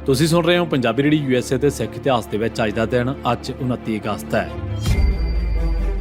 ਤੁਸੀਂ ਸੁਣ ਰਹੇ ਹੋ ਪੰਜਾਬੀ ਰੇਡੀਓ USA ਤੇ ਸਿੱਖ ਇਤਿਹਾਸ ਦੇ ਵਿੱਚ ਅੱਜ ਦਾ ਦਿਨ ਅੱਜ 29 ਅਗਸਤ ਹੈ।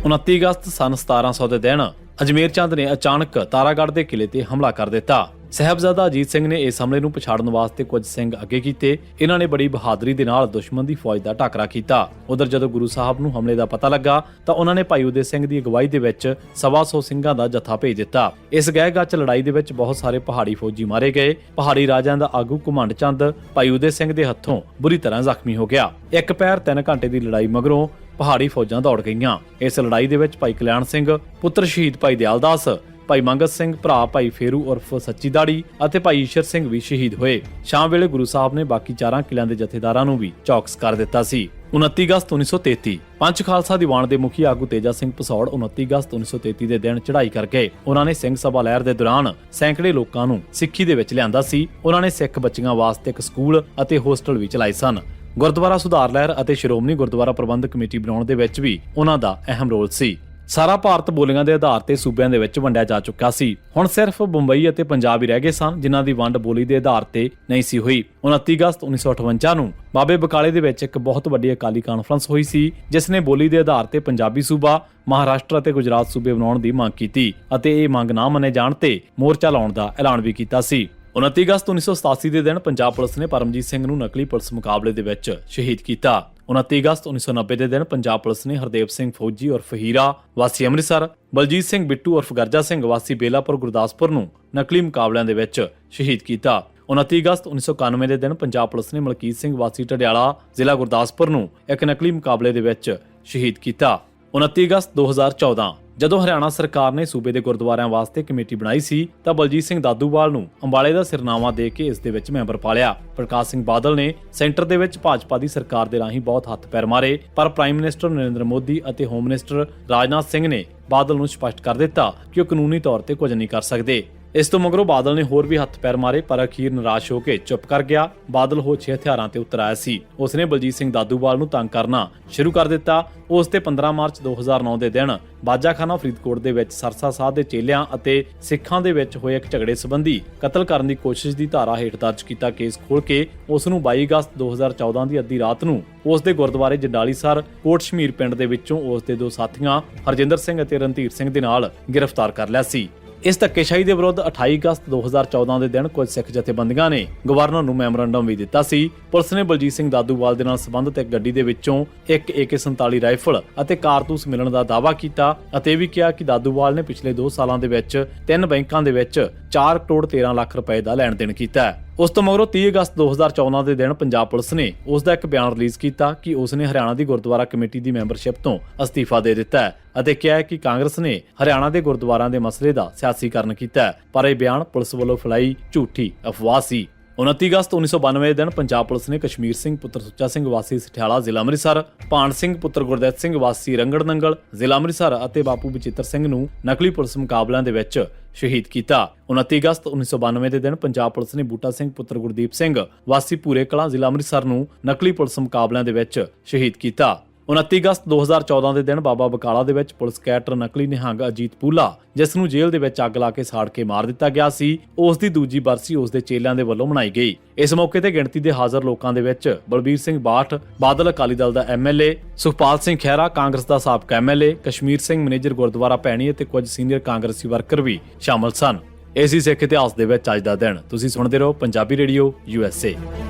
29 ਅਗਸਤ ਸਨ 1700 ਦੇ ਦਿਨ ਅਜਮੇਰ ਚੰਦ ਨੇ ਅਚਾਨਕ ਤਾਰਾਗੜ੍ਹ ਦੇ ਕਿਲੇ ਤੇ ਹਮਲਾ ਕਰ ਦਿੱਤਾ। ਸਾਹਿਬਜ਼ਾਦਾ ਅਜੀਤ ਸਿੰਘ ਨੇ ਇਸ ਹਮਲੇ ਨੂੰ ਪਛਾੜਨ ਵਾਸਤੇ ਕੁਝ ਸਿੰਘ ਅੱਗੇ ਕੀਤੇ। ਇਹਨਾਂ ਨੇ ਬੜੀ ਬਹਾਦਰੀ ਦੇ ਨਾਲ ਦੁਸ਼ਮਣ ਦੀ ਫੌਜ ਦਾ ਟਾਕਰਾ ਕੀਤਾ। ਉਧਰ ਜਦੋਂ ਗੁਰੂ ਸਾਹਿਬ ਨੂੰ ਹਮਲੇ ਦਾ ਪਤਾ ਲੱਗਾ ਤਾਂ ਉਹਨਾਂ ਨੇ ਭਾਈ ਉਦੇ ਸਿੰਘ ਦੀ ਅਗਵਾਈ ਦੇ ਵਿੱਚ 125 ਸਿੰਘਾਂ ਦਾ ਜੱਥਾ ਭੇਜ ਦਿੱਤਾ। ਇਸ ਗਹਿ-ਗੱਚ ਲੜਾਈ ਦੇ ਵਿੱਚ ਬਹੁਤ ਸਾਰੇ ਪਹਾੜੀ ਫੌਜੀ ਮਾਰੇ ਗਏ। ਪਹਾੜੀ ਰਾਜਿਆਂ ਦਾ ਆਗੂ ਘੁਮੰਡ ਚੰਦ ਭਾਈ ਉਦੇ ਸਿੰਘ ਦੇ ਹੱਥੋਂ ਬੁਰੀ ਤਰ੍ਹਾਂ ਜ਼ਖਮੀ ਹੋ ਗਿਆ। ਇੱਕ ਪੈਰ 3 ਘੰਟੇ ਦੀ ਲੜਾਈ ਮਗਰੋਂ ਪਹਾੜੀ ਫੌਜਾਂ ਦੌੜ ਗਈਆਂ। ਇਸ ਲੜਾਈ ਦੇ ਵਿੱਚ ਭਾਈ ਕਲਿਆਣ ਸਿੰਘ ਪੁੱਤਰ ਸ਼ਹੀਦ ਭਾਈ ਦਿਆਲਦਾਸ, ਭਾਈ ਮੰਗਤ ਸਿੰਘ ਭਰਾ ਭਾਈ ਫੇਰੂ ਉਰਫ ਸੱਚੀ ਦਾੜੀ ਅਤੇ ਭਾਈ ਈਸ਼ਰ ਸਿੰਘ ਵੀ ਸ਼ਹੀਦ ਹੋਏ। ਸ਼ਾਮ ਵੇਲੇ ਗੁਰੂ ਸਾਹਿਬ ਨੇ ਬਾਕੀ 4 ਕਿਲਿਆਂ ਦੇ ਜਥੇਦਾਰਾਂ ਨੂੰ ਵੀ ਚੌਕਸ ਕਰ ਦਿੱਤਾ ਸੀ। 29 ਅਗਸਤ 1933 ਪੰਚ ਖਾਲਸਾ ਦੀਵਾਨ ਦੇ ਮੁਖੀ ਆਗੂ ਤੇਜਾ ਸਿੰਘ ਭਸੌੜ 29 ਅਗਸਤ 1933 ਦੇ ਦਿਨ ਚੜ੍ਹਾਈ ਕਰ ਗਏ। ਉਹਨਾਂ ਨੇ ਸਿੰਘ ਸਭਾ ਲਹਿਰ ਦੇ ਦੌਰਾਨ ਸੈਂਕੜੇ ਲੋਕਾਂ ਨੂੰ ਸਿੱਖੀ ਦੇ ਵਿੱਚ ਲਿਆਂਦਾ ਸੀ। ਉਹਨਾਂ ਨੇ ਸਿੱਖ ਬੱਚੀਆਂ ਵਾਸਤੇ ਇੱਕ ਸਕੂਲ ਅਤੇ ਹੋਸਟਲ ਵੀ ਚਲਾਏ ਸਨ। ਗੁਰਦੁਆਰਾ ਸੁਧਾਰ ਲਹਿਰ ਅਤੇ ਸ਼੍ਰੋਮਣੀ ਗੁਰਦੁਆਰਾ ਪ੍ਰਬੰਧਕ ਕਮੇਟੀ ਬਣਾਉਣ ਦੇ ਵਿੱਚ ਵੀ ਉਹਨਾਂ ਦਾ ਅਹਿਮ ਰੋਲ ਸੀ। ਸਾਰਾ ਭਾਰਤ ਬੋਲੀਆਂ ਦੇ ਆਧਾਰ ਤੇ ਸੂਬਿਆਂ ਦੇ ਵਿੱਚ ਵੰਡਿਆ ਜਾ ਚੁੱਕਾ ਸੀ। ਹੁਣ ਸਿਰਫ ਬੰਬਈ ਅਤੇ ਪੰਜਾਬ ਹੀ ਰਹਿ ਗਏ ਸਨ ਜਿਨ੍ਹਾਂ ਦੀ ਵੰਡ ਬੋਲੀ ਦੇ ਆਧਾਰ ਤੇ ਨਹੀਂ ਸੀ ਹੋਈ। 29 ਅਗਸਤ 1958 ਨੂੰ ਬਾਬੇ ਬਕਾਲੇ ਦੇ ਵਿੱਚ ਇੱਕ ਬਹੁਤ ਵੱਡੀ ਅਕਾਲੀ ਕਾਨਫਰੰਸ ਹੋਈ ਸੀ ਜਿਸ ਨੇ ਬੋਲੀ ਦੇ ਆਧਾਰ ਤੇ ਪੰਜਾਬੀ ਸੂਬਾ, ਮਹਾਰਾਸ਼ਟਰ ਅਤੇ ਗੁਜਰਾਤ ਸੂਬੇ ਬਣਾਉਣ ਦੀ ਮੰਗ ਕੀਤੀ ਅਤੇ ਇਹ ਮੰਗ ਨਾ ਮੰਨੇ ਜਾਣ ਤੇ ਮੋਰਚਾ ਲਾਉਣ ਦਾ ਐਲਾਨ ਵੀ ਕੀਤਾ ਸੀ। 29 ਅਗਸਤ 1987 ਦੇ ਦਿਨ ਪੰਜਾਬ ਪੁਲਿਸ ਨੇ ਪਰਮਜੀਤ ਸਿੰਘ ਨੂੰ ਨਕਲੀ ਪੁਲਿਸ ਮੁਕਾਬਲੇ ਦੇ ਵਿੱਚ ਸ਼ਹੀਦ ਕੀਤਾ। 29 ਅਗਸਤ 1990 ਦੇ ਦਿਨ ਪੰਜਾਬ ਪੁਲਿਸ ਨੇ ਹਰਦੇਵ ਸਿੰਘ ਫੌਜੀ ਉਰਫ ਹੀਰਾ ਵਾਸੀ ਅੰਮ੍ਰਿਤਸਰ, ਬਲਜੀਤ ਸਿੰਘ ਬਿੱਟੂ ਉਰਫ ਗਰਜਾ ਸਿੰਘ ਵਾਸੀ ਬੇਲਾਪੁਰ ਗੁਰਦਾਸਪੁਰ ਨੂੰ ਨਕਲੀ ਮੁਕਾਬਲਿਆਂ ਦੇ ਵਿੱਚ ਸ਼ਹੀਦ ਕੀਤਾ। 29 ਅਗਸਤ 1991 ਦੇ ਦਿਨ ਪੰਜਾਬ ਪੁਲਿਸ ਨੇ ਮਲਕੀਤ ਸਿੰਘ ਵਾਸੀ ਢਡਿਆਲਾ ਜ਼ਿਲ੍ਹਾ ਗੁਰਦਾਸਪੁਰ ਨੂੰ ਇੱਕ ਨਕਲੀ ਮੁਕਾਬਲੇ ਦੇ ਵਿੱਚ ਸ਼ਹੀਦ ਕੀਤਾ। 29 ਅਗਸਤ 2014 ਜਦੋਂ ਹਰਿਆਣਾ ਸਰਕਾਰ ਨੇ ਸੂਬੇ ਦੇ ਗੁਰਦੁਆਰਿਆਂ ਵਾਸਤੇ ਕਮੇਟੀ ਬਣਾਈ ਸੀ ਤਾਂ ਬਲਜੀਤ ਸਿੰਘ ਦਾਦੂਵਾਲ ਨੂੰ ਅੰਬਾਲੇ ਦਾ ਸਿਰਨਾਮਾ ਦੇ ਕੇ ਇਸ ਦੇ ਵਿੱਚ ਮੈਂਬਰ ਪਾਲਿਆ। ਪ੍ਰਕਾਸ਼ ਸਿੰਘ ਬਾਦਲ ਨੇ ਸੈਂਟਰ ਦੇ ਵਿੱਚ ਭਾਜਪਾ ਦੀ ਸਰਕਾਰ ਦੇ ਰਾਹੀਂ ਬਹੁਤ ਹੱਥ ਪੈਰ ਮਾਰੇ ਪਰ ਪ੍ਰਾਈਮ ਮਿਨਿਸਟਰ ਨਰਿੰਦਰ ਮੋਦੀ ਅਤੇ ਹੋਮ ਮਿਨਿਸਟਰ ਰਾਜਨਾਥ ਸਿੰਘ ਨੇ ਬਾਦਲ ਨੂੰ ਸਪਸ਼ਟ ਕਰ ਦਿੱਤਾ ਕਿ ਉਹ ਕਾਨੂੰਨੀ ਤੌਰ ਤੇ ਕੁਝ ਨਹੀਂ ਕਰ ਸਕਦੇ। ਇਸ ਤੋਂ ਮਗਰੋਂ ਬਾਦਲ ਨੇ ਹੋਰ ਵੀ ਹੱਥ ਪੈਰ ਮਾਰੇ ਪਰ ਅਖੀਰ ਨਿਰਾਸ਼ ਹੋ ਕੇ ਚੁੱਪ ਕਰ ਗਿਆ। ਬਾਦਲ ਹੋਛੇ ਹਥਿਆਰਾਂ ਤੇ ਉਤਰ ਆਇਆ ਸੀ। ਉਸਨੇ ਬਲਜੀਤ ਸਿੰਘ ਦਾਦੂਵਾਲ ਨੂੰ ਤੰਗ ਕਰਨਾ ਸ਼ੁਰੂ ਕਰ ਦਿੱਤਾ। ਉਸ ਤੇ 15 ਮਾਰਚ 2009 ਦੇ ਦਿਨ ਬਾਜਾਖਾਨਾ ਫਰੀਦਕੋਟ ਦੇ ਵਿੱਚ ਸਰਸਾ ਸਾਧ ਦੇ ਚੇਲਿਆਂ ਅਤੇ ਸਿੱਖਾਂ ਦੇ ਵਿੱਚ ਹੋਏ ਇੱਕ ਝਗੜੇ ਸੰਬੰਧੀ ਕਤਲ ਕਰਨ ਦੀ ਕੋਸ਼ਿਸ਼ ਦੀ ਧਾਰਾ ਹੇਠ ਦਰਜ ਕੀਤਾ ਕੇਸ ਖੋਲ ਕੇ ਉਸ ਨੂੰ 22 ਅਗਸਤ 2014 ਦੀ ਅੱਧੀ ਰਾਤ ਨੂੰ ਉਸ ਦੇ ਗੁਰਦੁਆਰੇ ਜੰਡਾਲੀਸਰ ਕੋਟ ਸ਼ਮੀਰ ਪਿੰਡ ਦੇ ਵਿੱਚੋਂ ਉਸ ਦੇ 2 ਸਾਥੀਆਂ ਹਰਜਿੰਦਰ ਸਿੰਘ ਅਤੇ ਰਣਧੀਰ ਸਿੰਘ ਦੇ ਨਾਲ ਗ੍ਰਿਫਤਾਰ ਕਰ ਲਿਆ ਸੀ। ਇਸ ਧੱਕੇਸ਼ਾਹੀ ਦੇ ਵਿਰੁੱਧ 28 ਅਗਸਤ 2014 ਦੇ ਦਿਨ ਕੁਝ ਸਿੱਖ ਜਥੇਬੰਦੀਆਂ ਨੇ ਗਵਰਨਰ ਨੂੰ ਮੈਮੋਰੰਡਮ ਵੀ ਦਿੱਤਾ ਸੀ। ਪੁਲਿਸ ਨੇ ਬਲਜੀਤ ਸਿੰਘ ਦਾਦੂਵਾਲ ਦੇ ਨਾਲ ਸੰਬੰਧਿਤ ਇੱਕ ਗੱਡੀ ਦੇ ਵਿੱਚੋਂ ਇੱਕ AK-47 ਰਾਈਫਲ ਅਤੇ ਕਾਰਤੂਸ ਮਿਲਣ ਦਾ ਦਾਅਵਾ ਕੀਤਾ ਅਤੇ ਇਹ ਵੀ ਕਿਹਾ ਕਿ ਦਾਦੂਵਾਲ ਨੇ ਪਿਛਲੇ 2 ਸਾਲਾਂ ਦੇ ਵਿੱਚ 3 ਬੈਂਕਾਂ ਦੇ ਵਿੱਚ 4 ਕਰੋੜ 13 ਲੱਖ ਰੁਪਏ ਦਾ ਲੈਣ ਦੇਣ ਕੀਤਾ ਹੈ। ਉਸ ਤੋਂ ਮਗਰੋਂ 30 ਅਗਸਤ 2014 ਦੇ ਦਿਨ ਪੰਜਾਬ ਪੁਲਿਸ ਨੇ ਉਸ ਦਾ ਇੱਕ ਬਿਆਨ ਰਿਲੀਜ਼ ਕੀਤਾ ਕਿ ਉਸ ਨੇ ਹਰਿਆਣਾ ਦੀ ਗੁਰਦੁਆਰਾ ਕਮੇਟੀ ਦੀ ਮੈਂਬਰਸ਼ਿਪ ਤੋਂ ਅਸਤੀਫਾ ਦੇ ਦਿੱਤਾ ਹੈ ਅਤੇ ਕਿਹਾ ਹੈ ਕਿ ਕਾਂਗਰਸ ਨੇ ਹਰਿਆਣਾ ਦੇ ਗੁਰਦੁਆਰਿਆਂ ਦੇ ਮਸਲੇ ਦਾ ਸਿਆਸੀਕਰਨ ਕੀਤਾ ਹੈ ਪਰ ਇਹ ਬਿਆਨ ਪੁਲਿਸ ਵੱਲੋਂ ਫੈਲਾਈ ਝੂਠੀ ਅਫਵਾਹ ਸੀ। 29 ਅਗਸਤ 1992 ਦੇ ਦਿਨ ਪੰਜਾਬ ਪੁਲਿਸ ਨੇ ਕਸ਼ਮੀਰ ਸਿੰਘ ਪੁੱਤਰ ਸੁੱਚਾ ਸਿੰਘ ਵਾਸੀ ਸਠਿਆਲਾ ਜ਼ਿਲ੍ਹਾ ਅੰਮ੍ਰਿਤਸਰ, ਭਾਨ ਸਿੰਘ ਪੁੱਤਰ ਗੁਰਦੇਵ ਸਿੰਘ ਵਾਸੀ ਰੰਗੜ ਨੰਗਲ ਜ਼ਿਲ੍ਹਾ ਅੰਮ੍ਰਿਤਸਰ ਅਤੇ ਬਾਪੂ ਬਚਿੱਤਰ ਸਿੰਘ ਨੂੰ ਨਕਲੀ ਪੁਲਿਸ ਮੁਕਾਬਲਿਆਂ ਦੇ ਵਿੱਚ ਸ਼ਹੀਦ ਕੀਤਾ। 29 ਅਗਸਤ 1992 ਦੇ ਦਿਨ ਪੰਜਾਬ ਪੁਲਿਸ ਨੇ ਬੂਟਾ ਸਿੰਘ ਪੁੱਤਰ ਗੁਰਦੀਪ ਸਿੰਘ ਵਾਸੀ ਭੂਰੇ ਕਲਾਂ ਜ਼ਿਲ੍ਹਾ ਅੰਮ੍ਰਿਤਸਰ ਨੂੰ ਨਕਲੀ ਪੁਲਿਸ ਮੁਕਾਬਲਿਆਂ ਦੇ ਵਿੱਚ ਸ਼ਹੀਦ ਕੀਤਾ। 29 ਅਗਸਤ 2014 ਦੇ ਦਿਨ ਬਾਬਾ ਬਕਾਲਾ ਦੇ ਵਿੱਚ ਪੁਲਿਸ ਕੈਡਰ ਨਕਲੀ ਨਿਹੰਗ ਅਜੀਤ ਪੂਲਾ ਜਿਸ ਨੂੰ ਜੇਲ੍ਹ ਦੇ ਵਿੱਚ ਅੱਗ ਲਾ ਕੇ ਸਾੜ ਕੇ ਮਾਰ ਦਿੱਤਾ ਗਿਆ ਸੀ ਉਸ ਦੀ ਦੂਜੀ ਬਰਸੀ ਉਸ ਦੇ ਚੇਲਿਆਂ ਦੇ ਵੱਲੋਂ ਮਨਾਈ ਗਈ। ਇਸ ਮੌਕੇ ਤੇ ਗਿਣਤੀ ਦੇ ਹਾਜ਼ਰ ਲੋਕਾਂ ਦੇ ਵਿੱਚ ਬਲਬੀਰ ਸਿੰਘ ਬਾਠ ਬਾਦਲ ਅਕਾਲੀ ਦਲ ਦਾ MLA, ਸੁਖਪਾਲ ਸਿੰਘ ਖਹਿਰਾ ਕਾਂਗਰਸ ਦਾ ਸਾਬਕਾ MLA, ਕਸ਼ਮੀਰ ਸਿੰਘ ਮੈਨੇਜਰ ਗੁਰਦੁਆਰਾ ਭੈਣੀ ਅਤੇ ਕੁਝ ਸੀਨੀਅਰ ਕਾਂਗਰਸੀ ਵਰਕਰ ਵੀ ਸ਼ਾਮਲ ਸਨ। ਇਸੇ ਸਿੱਖ ਇਤਿਹਾਸ ਦੇ ਵਿੱਚ ਅੱਜ ਦਾ ਦਿਨ। ਤੁਸੀਂ ਸੁਣਦੇ ਰਹੋ ਪੰਜਾਬੀ ਰੇਡੀਓ USA।